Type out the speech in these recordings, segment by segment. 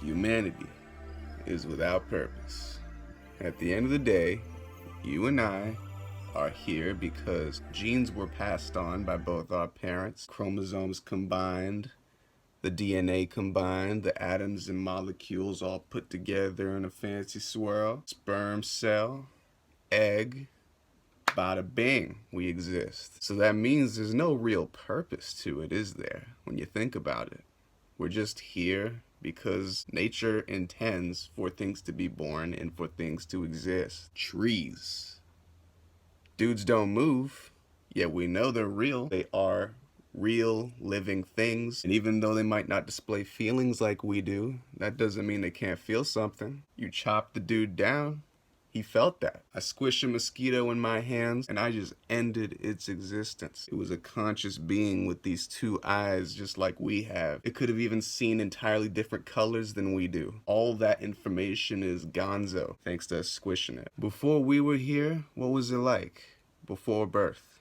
Humanity is without purpose. At the end of the day, you and I are here because genes were passed on by both our parents, chromosomes combined, the DNA combined, the atoms and molecules all put together in a fancy swirl, sperm cell, egg, bada bing, we exist. So that means there's no real purpose to it, is there, when you think about it? We're just here because nature intends for things to be born and for things to exist. Trees. Dudes don't move, yet we know they're real. They are real living things. And even though they might not display feelings like we do, that doesn't mean they can't feel something. You chop the dude down, he felt that. I squished a mosquito in my hands and I just ended its existence. It was a conscious being with these two eyes just like we have. It could have even seen entirely different colors than we do. All that information is gonzo thanks to us squishing it. Before we were here, what was it like? Before birth?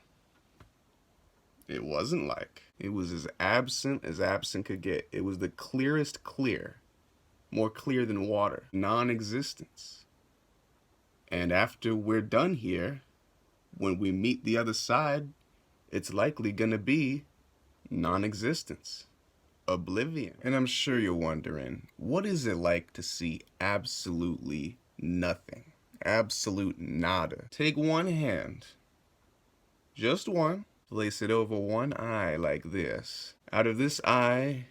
It wasn't like. It was as absent could get. It was the clearest clear. More clear than water. Non-existence. And after we're done here, when we meet the other side, it's likely gonna be non-existence, oblivion. And I'm sure you're wondering, what is it like to see absolutely nothing? Absolute nada. Take one hand, just one, place it over one eye like this. Out of this eye,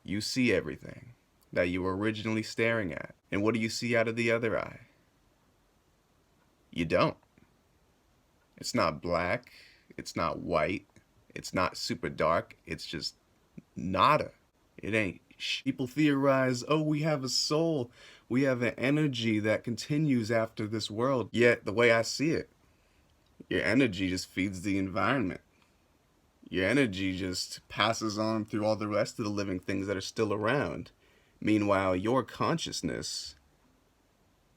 you see everything that you were originally staring at. And what do you see out of the other eye? You don't. It's not black, it's not white, it's not super dark, it's just nada. It ain't People theorize, oh, we have a soul, we have an energy that continues after this world. Yet, the way I see it, your energy just feeds the environment. Your energy just passes on through all the rest of the living things that are still around. Meanwhile, your consciousness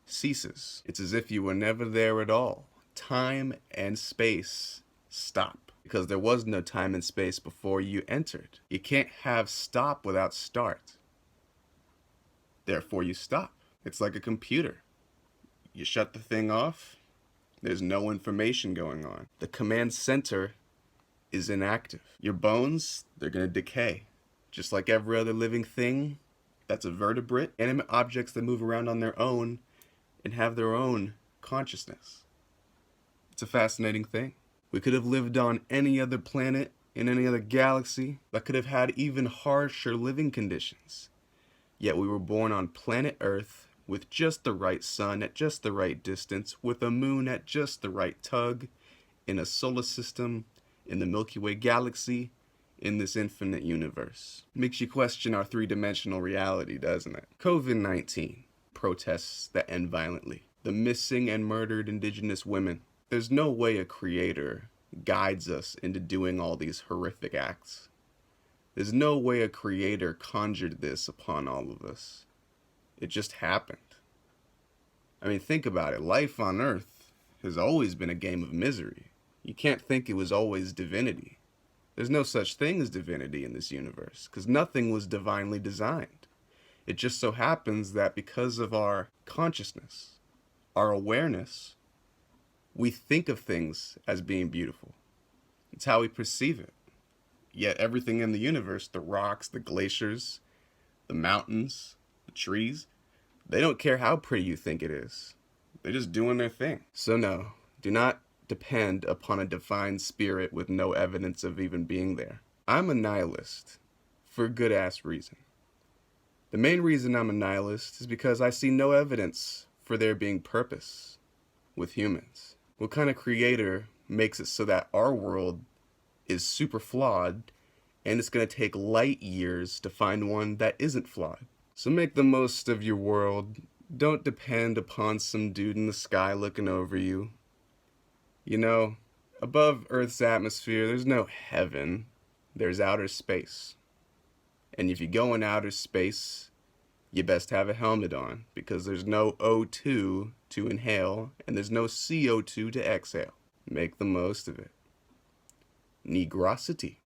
ceases. It's as if you were never there at all. Time and space stop. Because there was no time and space before you entered. You can't have stop without start. Therefore you stop. It's like a computer. You shut the thing off, there's no information going on. The command center is inactive. Your bones, they're gonna decay. Just like every other living thing that's a vertebrate, animate objects that move around on their own and have their own consciousness. It's a fascinating thing. We could have lived on any other planet in any other galaxy that could have had even harsher living conditions. Yet we were born on planet Earth with just the right sun at just the right distance, with a moon at just the right tug, in a solar system, in the Milky Way galaxy, in this infinite universe. Makes you question our three-dimensional reality, doesn't it? COVID-19. Protests that end violently. The missing and murdered indigenous women. There's no way a creator guides us into doing all these horrific acts. There's no way a creator conjured this upon all of us. It just happened. I mean, think about it. Life on Earth has always been a game of misery. You can't think it was always divinity. There's no such thing as divinity in this universe, because nothing was divinely designed. It just so happens that because of our consciousness, our awareness, we think of things as being beautiful. It's how we perceive it. Yet everything in the universe, the rocks, the glaciers, the mountains, the trees, they don't care how pretty you think it is. They're just doing their thing. So no, do not depend upon a divine spirit with no evidence of even being there. I'm a nihilist for a good-ass reason. The main reason I'm a nihilist is because I see no evidence for there being purpose with humans. What kind of creator makes it so that our world is super flawed and it's going to take light years to find one that isn't flawed? So make the most of your world. Don't depend upon some dude in the sky looking over you. You know, above Earth's atmosphere, there's no heaven. There's outer space. And if you go in outer space, you best have a helmet on, because there's no O2 to inhale, and there's no CO2 to exhale. Make the most of it. Negrosity.